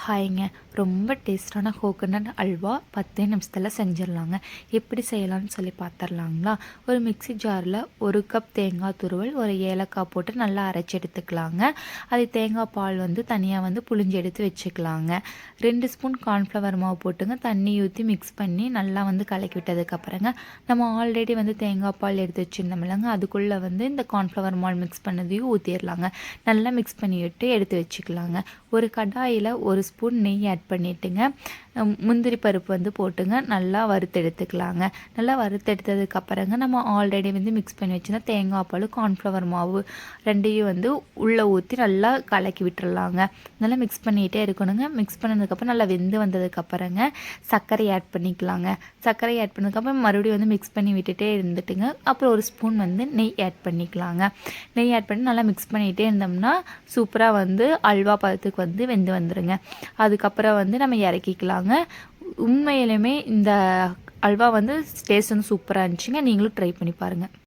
ஹாய்ங்க. ரொம்ப டேஸ்டான கோகோனட் அல்வா 10 நிமிஷத்தில் செஞ்சிடலாங்க. எப்படி செய்யலாம்னு சொல்லி பார்த்துடலாங்களா? ஒரு மிக்ஸி ஜாரில் 1 கப் தேங்காய் துருவல், ஒரு ஏலக்காய் போட்டு நல்லா அரைச்சி எடுத்துக்கலாங்க. அது தேங்காய் பால் தனியாக புழிஞ்சு எடுத்து வச்சுக்கலாங்க. 2 ஸ்பூன் கார்ன்ஃப்ளவர் மாவு போட்டுங்க தண்ணி ஊற்றி மிக்ஸ் பண்ணி நல்லா கலக்கி விட்டதுக்கப்புறங்க நம்ம ஆல்ரெடி தேங்காய் பால் எடுத்து வச்சுருந்தோம்லங்க, அதுக்குள்ளே இந்த கார்ன்ஃப்ளவர் மாவு மிக்ஸ் பண்ணதையும் ஊற்றிடலாங்க. நல்லா மிக்ஸ் பண்ணி விட்டு எடுத்து வச்சுக்கலாங்க. ஒரு கடாயில் 1 ஸ்பூன் நெய் ஆட் பண்ணிவிட்டுங்க, முந்திரி பருப்பு போட்டுங்க நல்லா வறுத்தெடுத்துக்கலாங்க. நல்லா வறுத்தெடுத்ததுக்கப்புறங்க நம்ம ஆல்ரெடி மிக்ஸ் பண்ணி வச்சுருந்தா தேங்காய் பால், கார்ன்ஃப்ளவர் மாவு ரெண்டையும் உள்ளே ஊற்றி நல்லா கலக்கி விட்டுறலாங்க. நல்லா மிக்ஸ் பண்ணிகிட்டே இருக்கணுங்க. மிக்ஸ் பண்ணதுக்கப்புறம் நல்லா வெந்து வந்ததுக்கப்புறங்க சர்க்கரை ஆட் பண்ணிக்கலாங்க. சர்க்கரை ஆட் பண்ணதுக்கப்புறம் மறுபடியும் மிக்ஸ் பண்ணி விட்டுட்டே இருந்துட்டுங்க. அப்புறம் 1 ஸ்பூன் நெய் ஆட் பண்ணிக்கலாங்க. நெய் ஆட் பண்ணி நல்லா மிக்ஸ் பண்ணிகிட்டே இருந்தோம்னா சூப்பராக அல்வா பதத்துக்கு வெந்து வந்துடுங்க. அதுக்கப்புறம் நம்ம இறக்கிக்கலாங்க. உண்மையிலுமே இந்த அல்வா டேஸ்ட் சூப்பராக இருந்துச்சுங்க. நீங்களும் ட்ரை பண்ணி பாருங்கள்.